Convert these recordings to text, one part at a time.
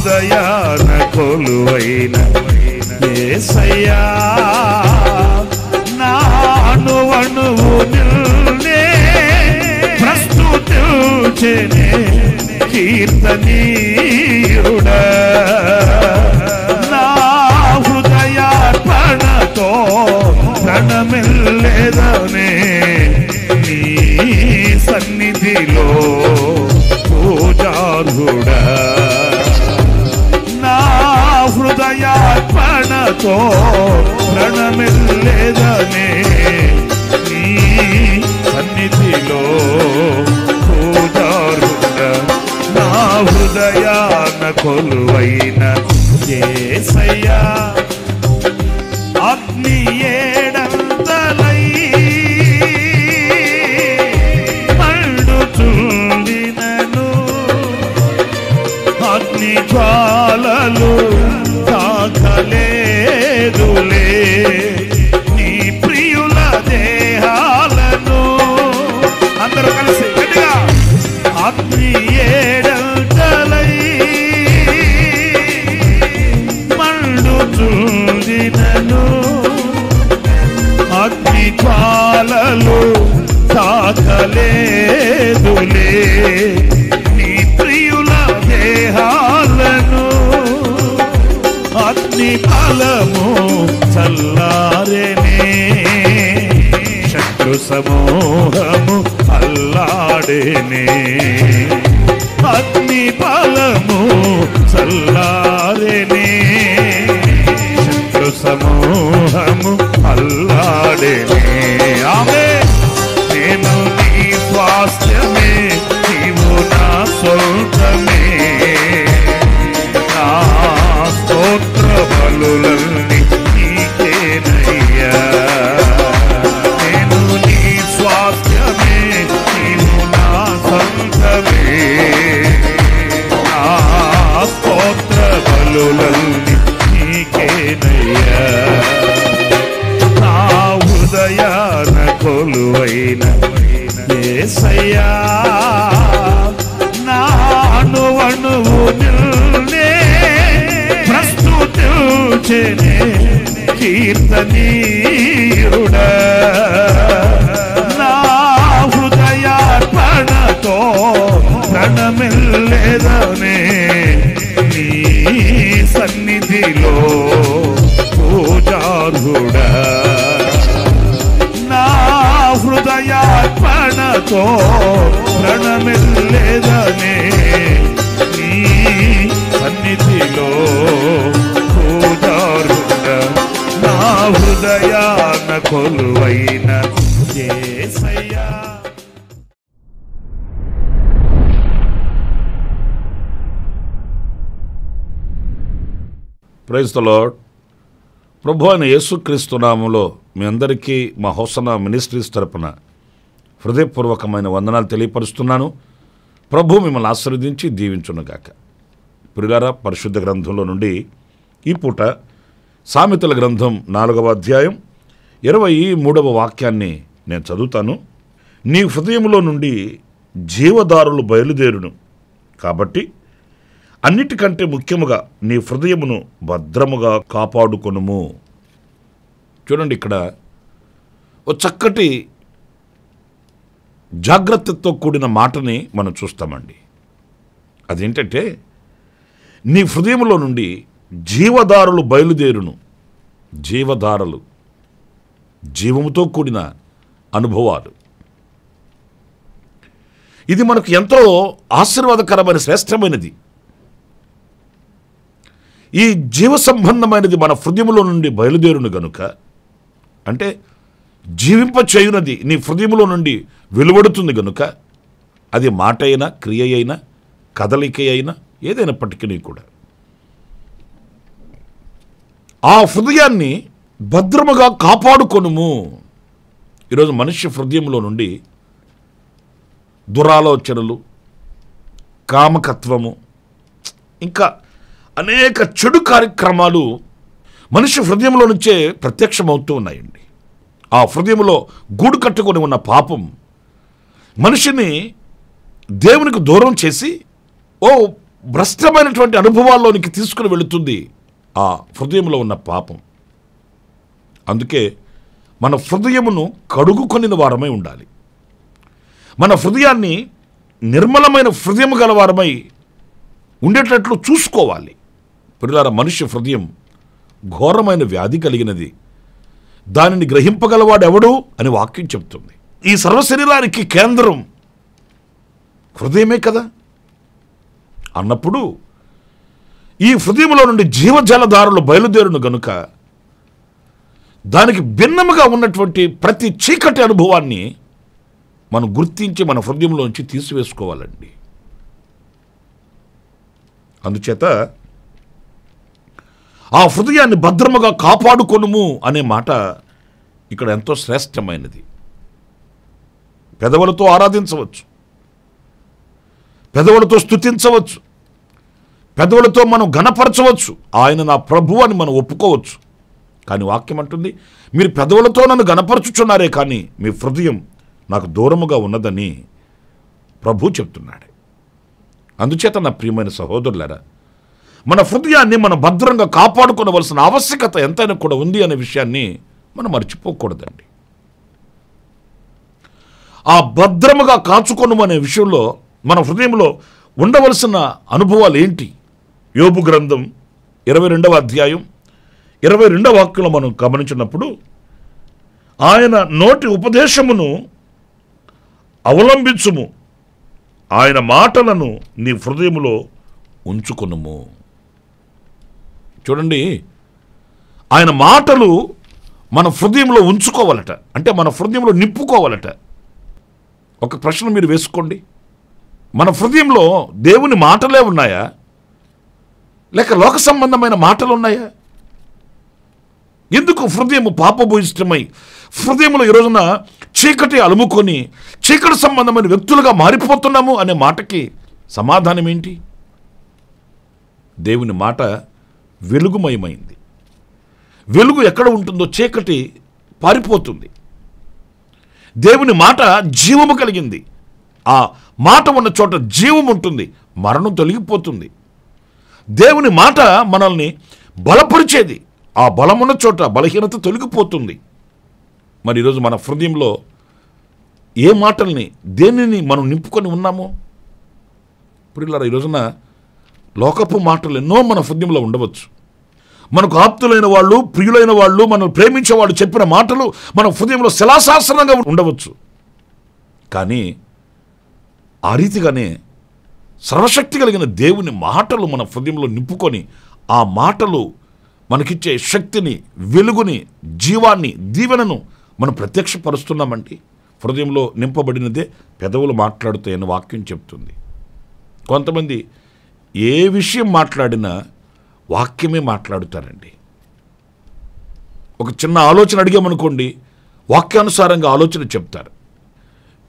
హృదయాన కొలువైన యేసయ్యా నా అణువణువు నిన్నే ప్రస్తుతించెనే కీర్తనీయుడా నా హృదయార్పణతో ప్రణమిల్లెదనే నీ సన్నిధిలో పూజార్హుడా నా హృదయార్పణతో ప్రణమిల్లెదనే నీ సన్నిధిలో పూజార్హుడా నా హృదయాన కొలువైన యేసయ్యా అగ్ని ఏడంతలై మండుచుండినను అగ్ని జ్వాలలు తాకలేదులే నీ ప్రియుల దేహాలను అందరూ కలిసి గట్టిగా అగ్ని ఏడంతలై మండుచుండినను అగ్ని జ్వాలలు తాకలేదులే నీ ప్రియుల దేహాలను అగ్ని ఫలము చల్లారెనే శత్రు సమూహము అల్లాడేనే అగ్ని ఫలము చల్లారెనే శత్రు సమూహము అల్లాడేనే ఆమేన్ నేను నీ స్వాస్థ్యమే నీవు నా సొంతమే నా స్తోత్ర బలులన్నీ నీకేనయ్యా నేను నీ స్వాస్థ్యమే నీవు నా సొంతమే నా స్తోత్ర బలులన్నీ నీకేనయ్యా నా హృదయాన కొలువైన యేసయ్యా నా అణువణువు నిన్నే ప్రస్తుతించెనే కీర్తనీయుడా నా హృదయార్పణతో ప్రణమిల్లెదనే నీ సన్నిధిలో పూజార్హుడా నా హృదయార్పణతో ప్రణమిల్లెదనే నీ సన్నిధిలో పూజార్హుడా నా హృదయాన కొలువైన యేసయ్యా ప్రైజ్ ది లార్డ్. ప్రభు అయిన యేసుక్రీస్తు నామములో మీ అందరికీ మా హోసనా మినిస్ట్రీస్ తరపున హృదయపూర్వకమైన వందనాలు తెలియపరుస్తున్నాను. ప్రభు మిమ్మల్ని ఆశీర్వదించి దీవించునుగాక. ప్రియులారా, పరిశుద్ధ గ్రంథంలో నుండి ఈ పూట సామెతల గ్రంథం 4వ అధ్యాయం 23వ వాక్యాన్ని నేను చదువుతాను. నీ హృదయంలో నుండి జీవదారులు బయలుదేరును కాబట్టి అన్నిటికంటే ముఖ్యముగా నీ హృదయమును భద్రముగా కాపాడుకొనుము. చూడండి, ఇక్కడ ఒక చక్కటి జాగ్రత్తతో కూడిన మాటని మనం చూస్తామండి. అదేంటంటే నీ హృదయంలో నుండి జీవధారలు బయలుదేరును. జీవధారలు, జీవముతో కూడిన అనుభవాలు. ఇది మనకు ఎంతో ఆశీర్వాదకరమైన శ్రేష్టమైనది. ఈ జీవ సంబంధమైనది మన హృదయంలో నుండి బయలుదేరును గనుక, అంటే జీవింపచేయునది నీ హృదయంలో నుండి వెలువడుతుంది గనుక, అది మాట అయినా, క్రియ అయినా, కదలిక అయినా, ఏదైనప్పటికీ కూడా ఆ హృదయాన్ని భద్రముగా కాపాడుకొనుము. ఈరోజు మనిషి హృదయంలో నుండి దురాలోచనలు, కామకత్వము, ఇంకా అనేక చెడు కార్యక్రమాలు మనిషి హృదయంలో నుంచే ప్రత్యక్షమవుతూ ఉన్నాయండి. ఆ హృదయంలో గూడు కట్టుకొని ఉన్న పాపం మనిషిని దేవునికి దూరం చేసి భ్రష్టమైనటువంటి అనుభవాల్లోనికి తీసుకుని వెళుతుంది ఆ హృదయంలో ఉన్న పాపం. అందుకే మన హృదయమును కడుగుకొనిన వారమై ఉండాలి. మన హృదయాన్ని నిర్మలమైన హృదయం గలవారమై ఉండేటట్లు చూసుకోవాలి. ప్రియులారా, మనిషి హృదయం ఘోరమైన వ్యాధి కలిగినది, దానిని గ్రహింపగలవాడు ఎవడు అని వాక్యం చెప్తుంది. ఈ సర్వశరీరానికి కేంద్రం హృదయమే కదా అన్నప్పుడు ఈ హృదయంలో నుండి జీవజలధారలు బయలుదేరును గనుక దానికి భిన్నముగా ఉన్నటువంటి ప్రతి చీకటి అనుభవాన్ని మనం గుర్తించి మన హృదయంలోంచి తీసివేసుకోవాలండి. అందుచేత ఆ హృదయాన్ని భద్రముగా కాపాడుకొనుము అనే మాట ఇక్కడ ఎంతో శ్రేష్టమైనది. పెదవులతో ఆరాధించవచ్చు, పెదవులతో స్తుతించవచ్చు, పెదవులతో మనం ఘనపరచవచ్చు, ఆయన నా ప్రభు అని మనం ఒప్పుకోవచ్చు. కానీ వాక్యం అంటుంది, మీరు పెదవులతో నన్ను ఘనపరచుచున్నారే కానీ మీ హృదయం నాకు దూరముగా ఉన్నదని ప్రభు చెప్తున్నాడు. అందుచేత నా ప్రియమైన సహోదరులారా, మన హృదయాన్ని మనం భద్రంగా కాపాడుకోవలసిన ఆవశ్యకత ఎంతైనా కూడా ఉంది అనే విషయాన్ని మనం మర్చిపోకూడదండి. ఆ భద్రముగా కాచుకొను అనే విషయంలో మన హృదయంలో ఉండవలసిన అనుభవాలు ఏంటి? యోబు గ్రంథం 22వ అధ్యాయం 22వ వాక్యంలో మనం గమనించినప్పుడు, ఆయన నోటి ఉపదేశమును అవలంబించుము, ఆయన మాటలను నీ హృదయములో ఉంచుకొనుము. చూడండి, ఆయన మాటలు మన హృదయంలో ఉంచుకోవాలట, అంటే మన హృదయంలో నింపుకోవాలట. ఒక ప్రశ్న మీరు వేసుకోండి, మన హృదయంలో దేవుని మాటలే ఉన్నాయా లేక లోక సంబంధమైన మాటలు ఉన్నాయా? ఎందుకు హృదయము పాపభూయిష్టమై హృదయంలో ఈ రోజున చీకటి అలుముకొని చీకటి సంబంధమైన వ్యక్తులుగా మారిపోతున్నాము అనే మాటకి సమాధానం ఏంటి? దేవుని మాట వెలుగుమయమైంది. వెలుగు ఎక్కడ ఉంటుందో చీకటి పారిపోతుంది. దేవుని మాట జీవము కలిగింది. ఆ మాట ఉన్న చోట జీవం ఉంటుంది, మరణం తొలగిపోతుంది. దేవుని మాట మనల్ని బలపరిచేది, ఆ బలమున్న చోట బలహీనత తొలగిపోతుంది. మరి ఈరోజు మన హృదయంలో ఏ మాటల్ని, దేనిని మనం నింపుకొని ఉన్నామో? ఇప్పుడు ఇలా ఈ రోజున లోకపు మాటలు ఎన్నో మన హృదయంలో ఉండవచ్చు. మనకు ఆప్తులైన వాళ్ళు, ప్రియులైన వాళ్ళు, మనం ప్రేమించే వాళ్ళు చెప్పిన మాటలు మన హృదయంలో శిలాశాసనంగా ఉండవచ్చు. కానీ ఆ రీతిగానే సర్వశక్తి కలిగిన దేవుని మాటలు మన హృదయంలో నింపుకొని ఆ మాటలు మనకిచ్చే శక్తిని, వెలుగుని, జీవాన్ని, దీవెనను మనం ప్రత్యక్షపరుస్తున్నామండి. హృదయంలో నింపబడినదే పెదవులు మాట్లాడుతాయని వాక్యం చెప్తుంది. కొంతమంది ఏ విషయం మాట్లాడినా వాక్యమే మాట్లాడుతారండి. ఒక చిన్న ఆలోచన అడిగామనుకోండి, వాక్యానుసారంగా ఆలోచన చెప్తారు.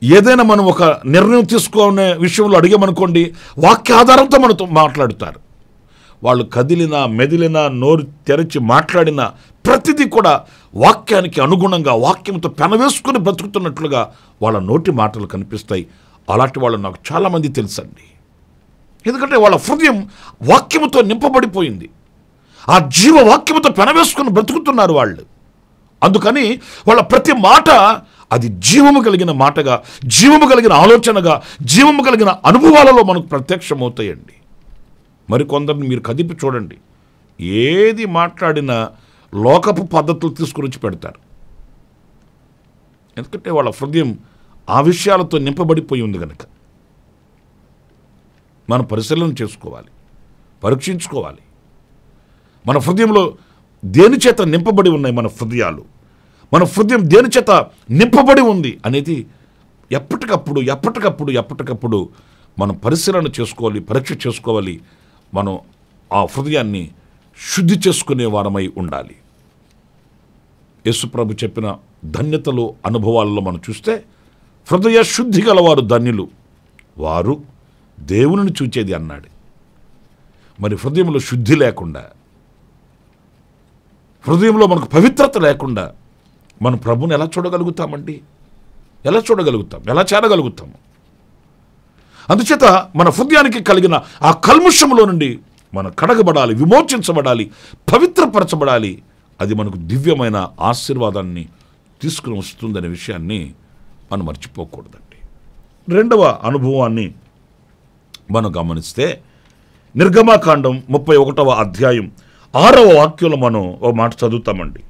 ఏదైనా మనం ఒక నిర్ణయం తీసుకునే విషయంలో అడిగామనుకోండి, వాక్య ఆధారంతో మనతో మాట్లాడుతారు. వాళ్ళు కదిలినా, మెదిలినా, నోరు తెరచి మాట్లాడినా ప్రతిదీ కూడా వాక్యానికి అనుగుణంగా, వాక్యంతో పెనవేసుకుని బ్రతుకుతున్నట్లుగా వాళ్ళ నోటి మాటలు కనిపిస్తాయి. అలాంటి వాళ్ళు నాకు చాలామంది తెలుసండి. ఎందుకంటే వాళ్ళ హృదయం వాక్యముతో నింపబడిపోయింది. ఆ జీవ వాక్యముతో పెనవేసుకుని బ్రతుకుతున్నారు వాళ్ళు. అందుకని వాళ్ళ ప్రతి మాట అది జీవము కలిగిన మాటగా, జీవము కలిగిన ఆలోచనగా, జీవము కలిగిన అనుభవాలలో మనకు ప్రత్యక్షమవుతాయండి. మరికొందరిని మీరు కదిపి చూడండి, ఏది మాట్లాడినా లోకపు పద్ధతులు తీసుకుని వచ్చి పెడతారు. ఎందుకంటే వాళ్ళ హృదయం ఆ విషయాలతో నింపబడిపోయి ఉంది కనుక. మనం పరిశీలన చేసుకోవాలి, పరీక్షించుకోవాలి. మన హృదయంలో దేని చేత నింపబడి ఉన్నాయి మన హృదయాలు, మన హృదయం దేని చేత నింపబడి ఉంది అనేది ఎప్పటికప్పుడు మనం పరిశీలన చేసుకోవాలి, పరీక్ష చేసుకోవాలి. మనం ఆ హృదయాన్ని శుద్ధి చేసుకునే వారమై ఉండాలి. యేసుప్రభు చెప్పిన ధన్యతలు, అనుభవాలలో మనం చూస్తే, హృదయ శుద్ధి గలవారు ధన్యులు, వారు దేవునిని చూచేది అన్నాడు. మరి హృదయంలో శుద్ధి లేకుండా, హృదయంలో మనకు పవిత్రత లేకుండా మనం ప్రభుని ఎలా చూడగలుగుతామండి? ఎలా చూడగలుగుతాం? ఎలా చేరగలుగుతాము? అందుచేత మన హృదయానికి కలిగిన ఆ కల్ముషములో నుండి మనం కడగబడాలి, విమోచించబడాలి, పవిత్రపరచబడాలి. అది మనకు దివ్యమైన ఆశీర్వాదాన్ని తీసుకుని వస్తుందనే విషయాన్ని మనం మర్చిపోకూడదండి. రెండవ అనుభవాన్ని మనం గమనిస్తే నిర్గమాకాండం 31వ అధ్యాయం 6వ వాక్యంలో మనం ఒక మాట చదువుతామండి.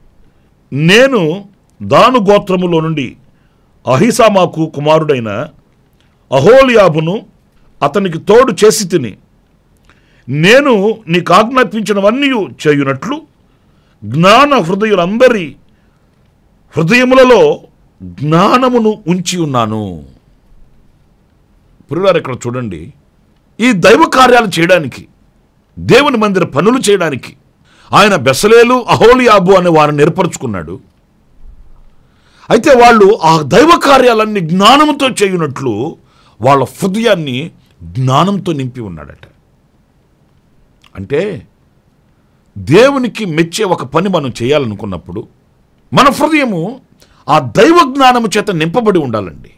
నేను దాను గోత్రములో నుండి అహిసామాకు కుమారుడైన అహోలియాబును అతనికి తోడు చేసి తిని, నేను నీకు ఆజ్ఞాపించినవన్నీ చేయునట్లు జ్ఞాన హృదయులందరి హృదయములలో జ్ఞానమును ఉంచి ఉన్నాను. ప్రియులారా, ఇక్కడ చూడండి, ఈ దైవ కార్యాలు చేయడానికి, దేవుని మందిర పనులు చేయడానికి ఆయన బెసలేలు, అహోలియాబు అనే వారిని ఏర్పరచుకున్నాడు. అయితే వాళ్ళు ఆ దైవ కార్యాలన్నీ జ్ఞానంతో చేయునట్లు వాళ్ళ హృదయాన్ని జ్ఞానంతో నింపి ఉన్నాడట. అంటే దేవునికి మెచ్చే ఒక పని మనం చేయాలనుకున్నప్పుడు మన హృదయము ఆ దైవ జ్ఞానము చేత నింపబడి ఉండాలండి.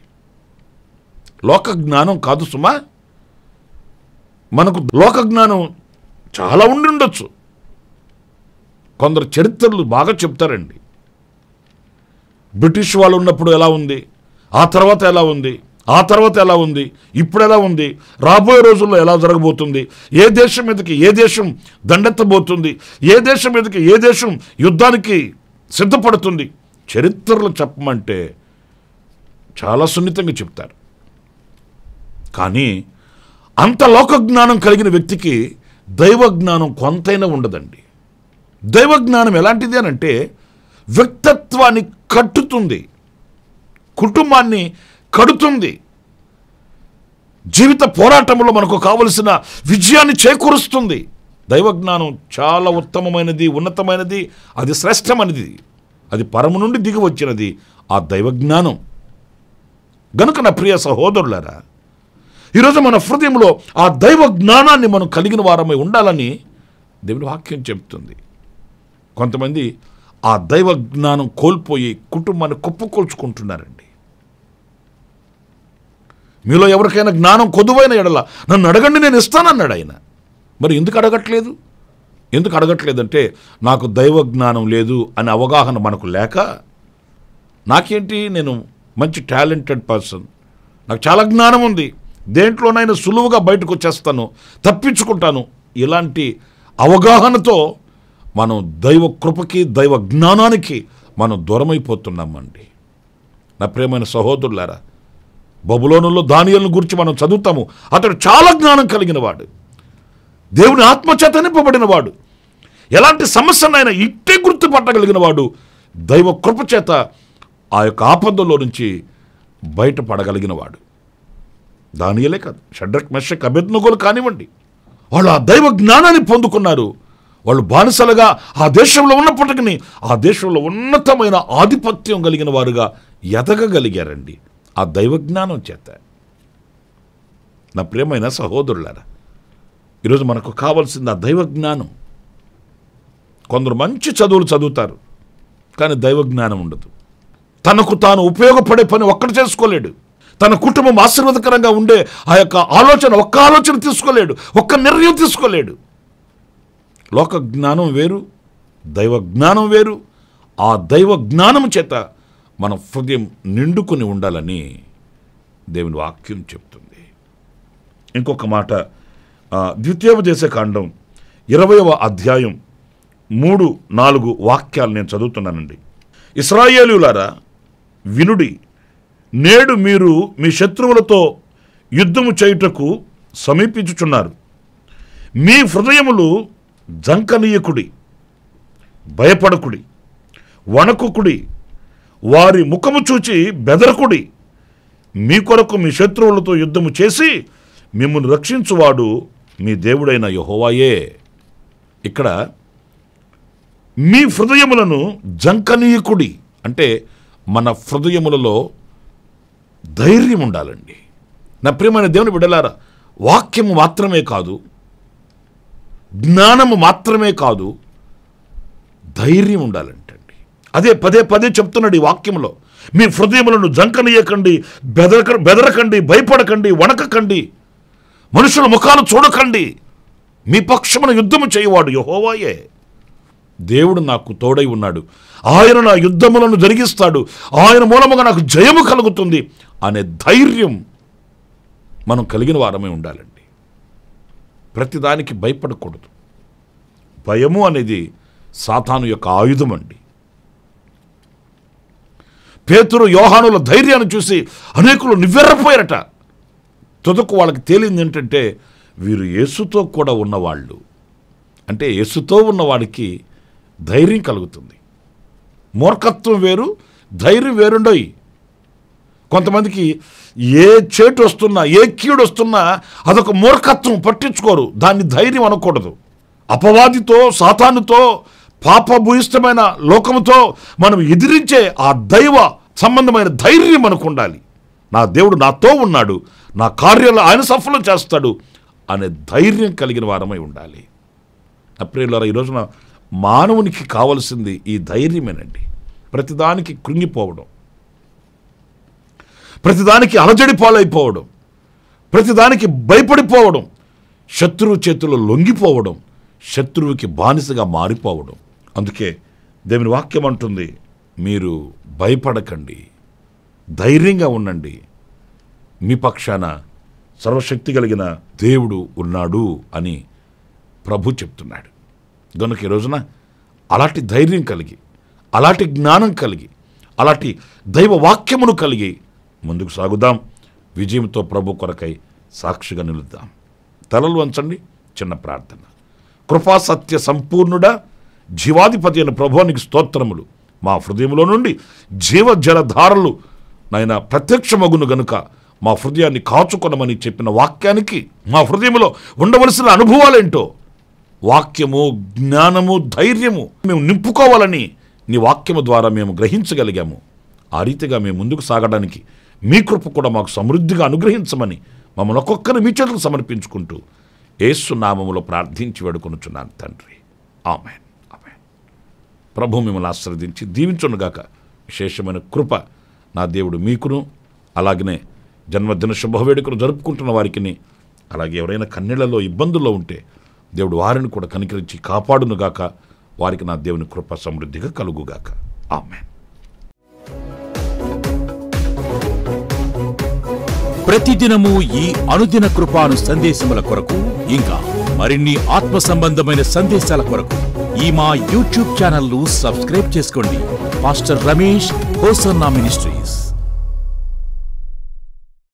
లోక జ్ఞానం కాదు సుమా. మనకు లోక జ్ఞానం చాలా ఉండి ఉండొచ్చు. కొందరు చరిత్రలు బాగా చెప్తారండి. బ్రిటిష్ వాళ్ళు ఉన్నప్పుడు ఎలా ఉంది, ఆ తర్వాత ఎలా ఉంది, ఆ తర్వాత ఎలా ఉంది, ఇప్పుడు ఎలా ఉంది, రాబోయే రోజుల్లో ఎలా జరగబోతుంది, ఏ దేశం మీదకి ఏ దేశం దండెత్తబోతుంది, ఏ దేశం మీదకి ఏ దేశం యుద్ధానికి సిద్ధపడుతుంది, చరిత్రలు చెప్పమంటే చాలా సున్నితంగా చెప్తారు. కానీ అంత లోక జ్ఞానం కలిగిన వ్యక్తికి దైవ జ్ఞానం కొంతైనా ఉండదండి. దైవ జ్ఞానం ఎలాంటిది అని అంటే వ్యక్తిత్వాన్ని కట్టుతుంది, కుటుంబాన్ని కడుతుంది, జీవిత పోరాటంలో మనకు కావలసిన విజయాన్ని చేకూరుస్తుంది. దైవ జ్ఞానం చాలా ఉత్తమమైనది, ఉన్నతమైనది, అది శ్రేష్టమైనది, అది పరము నుండి దిగి వచ్చినది ఆ దైవ జ్ఞానం. గనుక నా ప్రియ సహోదరులారా, ఈరోజు మన హృదయంలో ఆ దైవ జ్ఞానాన్ని మనం కలిగిన వారమై ఉండాలని దేవుని వాక్యం చెప్తుంది. కొంతమంది ఆ దైవ జ్ఞానం కోల్పోయి కుటుంబాన్ని కుప్పకొల్చుకుంటున్నారండి. మీలో ఎవరికైనా జ్ఞానం కొదువైన ఎడల నన్ను అడగండి, నేను ఇస్తానన్నాడు ఆయన. మరి ఎందుకు అడగట్లేదు? ఎందుకు అడగట్లేదంటే నాకు దైవ జ్ఞానం లేదు అనే అవగాహన మనకు లేక, నాకేంటి, నేను మంచి టాలెంటెడ్ పర్సన్, నాకు చాలా జ్ఞానం ఉంది, దేంట్లోనైనా సులువుగా బయటకు వచ్చేస్తాను, తప్పించుకుంటాను, ఇలాంటి అవగాహనతో మనం దైవ కృపకి దైవ జ్ఞానానికి మనం దూరమైపోతున్నామండి. నా ప్రియమైన సహోదరులారా, బబులోనులో దానియేలును గురించి మనం చదువుతాము. అతడు చాలా జ్ఞానం కలిగిన వాడు, దేవుని ఆత్మచేత నింపబడిన వాడు, ఎలాంటి సమస్యనైనా ఇట్టే గుర్తుపట్టగలిగిన వాడు, దైవ కృప చేత ఆ యొక్క ఆపదలో నుంచి బయటపడగలిగిన వాడు. దానియేలే కాదు, షడ్రక్, మెషక్, అబేద్నెగోలు కానివ్వండి, వాళ్ళు ఆ దైవ జ్ఞానాన్ని పొందుకున్నారు. వాళ్ళు బానిసలుగా ఆ దేశంలో ఉన్నప్పటికీ ఆ దేశంలో ఉన్నతమైన ఆధిపత్యం కలిగిన వారుగా ఎదగగలిగారండి ఆ దైవ జ్ఞానం చేత. నా ప్రియమైన సహోదరులారా, ఈరోజు మనకు కావాల్సింది ఆ దైవ జ్ఞానం. కొందరు మంచి చదువులు చదువుతారు, కానీ దైవ జ్ఞానం ఉండదు. తనకు తాను ఉపయోగపడే పని ఒక్కటి చేసుకోలేడు, తన కుటుంబం ఆశీర్వాదకరంగా ఉండే ఆ యొక్క ఒక్క ఆలోచన తీసుకోలేడు, ఒక్క నిర్ణయం తీసుకోలేడు. లోక జ్ఞానం వేరు, దైవ జ్ఞానం వేరు. ఆ దైవ జ్ఞానం చేత మన హృదయం నిండుకొని ఉండాలని దేవుని వాక్యం చెప్తుంది. ఇంకొక మాట, ద్వితీయోపదేశకాండం 20వ అధ్యాయం 3-4 వాక్యాలు నేను చదువుతున్నానండి. ఇశ్రాయేలీయులారా వినుడి, నేడు మీరు మీ శత్రువులతో యుద్ధము చేయుటకు సమీపించుచున్నారు. మీ హృదయములు జంకనీయకుడి, భయపడకుడి, వణకుకుడి, వారి ముఖము చూచి బెదరకుడి. మీ కొరకు మీ శత్రువులతో యుద్ధము చేసి మిమ్మల్ని రక్షించువాడు మీ దేవుడైన యెహోవాయే. ఇక్కడ మీ హృదయములను జంకనీయకుడి అంటే మన హృదయములలో ధైర్యం ఉండాలండి. నా ప్రియమైన దేవుని బిడ్డలారా, వాక్యము మాత్రమే కాదు, జ్ఞానము మాత్రమే కాదు, ధైర్యం ఉండాలంటండి. అదే పదే పదే చెప్తున్నాడు ఈ వాక్యంలో. మీ హృదయములను జంకనీయకండి, బెదరకండి, భయపడకండి, వణకకండి. మనుషుల ముఖాలు చూడకండి, మీ పక్షమున యుద్ధము చేయవాడు యెహోవాయే. దేవుడు నాకు తోడై ఉన్నాడు, ఆయన నా యుద్ధములను జరిగిస్తాడు, ఆయన మూలముగా నాకు జయము కలుగుతుంది అనే ధైర్యం మనం కలిగిన వారమే ఉండాలండి. ప్రతిదానికి భయపడకూడదు. భయము అనేది సాతాను యొక్క ఆయుధం అండి. పేతురు యోహానుల ధైర్యాన్ని చూసి అనేకులు నివ్వెరపోయారట. తుదకు వాళ్ళకి తేలింది ఏంటంటే, వీరు యేసుతో కూడా ఉన్నవాళ్ళు. అంటే యేసుతో ఉన్నవాడికి ధైర్యం కలుగుతుంది. మూర్ఖత్వం వేరు, ధైర్యం వేరుండయి. కొంతమందికి ఏ చేటు వస్తున్నా, ఏ కీడు వస్తున్నా అదొక మూర్ఖత్వం, పట్టించుకోరు. దాన్ని ధైర్యం అనకూడదు. అపవాదితో, సాతానుతో, పాపభూయిష్టమైన లోకముతో మనం ఎదిరించే ఆ దైవ సంబంధమైన ధైర్యం మనకు ఉండాలి. నా దేవుడు నాతో ఉన్నాడు, నా కార్యాలు ఆయన సఫలం చేస్తాడు అనే ధైర్యం కలిగిన వారమై ఉండాలి. ప్రియులారా, ఈ రోజున మానవునికి కావలసింది ఈ ధైర్యమేనండి. ప్రతిదానికి కృంగిపోవడం, ప్రతిదానికి అలజడి పాలైపోవడం, ప్రతిదానికి భయపడిపోవడం, శత్రువు చేతుల్లో లొంగిపోవడం, శత్రువుకి బానిసగా మారిపోవడం. అందుకే దేవుని వాక్యం అంటుంది, మీరు భయపడకండి, ధైర్యంగా ఉండండి, మీ పక్షాన సర్వశక్తి కలిగిన దేవుడు ఉన్నాడు అని ప్రభు చెప్తున్నాడు. కనుక ఈ రోజున అలాంటి ధైర్యం కలిగి, అలాంటి జ్ఞానం కలిగి, అలాంటి దైవ వాక్యమును కలిగి ముందుకు సాగుదాం. విజయంతో ప్రభు కొరకై సాక్షిగా నిలుద్దాం. తలలు వంచండి. చిన్న ప్రార్థన. కృపా సత్య సంపూర్ణుడా, జీవాధిపతి అయిన ప్రభువానికి స్తోత్రములు. మా హృదయంలో నుండి జీవజలధారలు నాయన ప్రత్యక్షమగును గనుక మా హృదయాన్ని కాచుకొనమని చెప్పిన వాక్యానికి మా హృదయంలో ఉండవలసిన అనుభవాలేంటో, వాక్యము, జ్ఞానము, ధైర్యము మేము నింపుకోవాలని నీ వాక్యము ద్వారా మేము గ్రహించగలిగాము. ఆ రీతిగా మేము ముందుకు సాగడానికి మీ కృప కూడా మాకు సమృద్ధిగా అనుగ్రహించమని మమ్మల్ని ఒక్కొక్కరిని మీ చేతులకు సమర్పించుకుంటూ యేసు నామములో ప్రార్థించి వేడుకొనుచున్నాను తండ్రి. ఆమేన్. ఆమేన్. ప్రభు మిమ్మల్ని ఆశీర్వదించి దీవించునుగాక. విశేషమైన కృప నా దేవుడు మీకును, అలాగనే జన్మదిన శుభవేడుకలు జరుపుకుంటున్న వారికి, అలాగే ఎవరైనా కన్నీళ్లలో ఇబ్బందుల్లో ఉంటే దేవుడు వారిని కూడా కనికరించి కాపాడునుగాక. వారికి నా దేవుని కృప సమృద్ధిగా కలుగుగాక. ఆమేన్. ప్రతిదినము ఈ అనుదిన కృపాను సందేశముల కొరకు, ఇంకా మరిన్ని ఆత్మ సంబంధమైన సందేశాల కొరకు ఈ మా యూట్యూబ్ ఛానల్ ను సబ్స్క్రైబ్ చేసుకోండి. Pastor Ramesh hosanna ministries.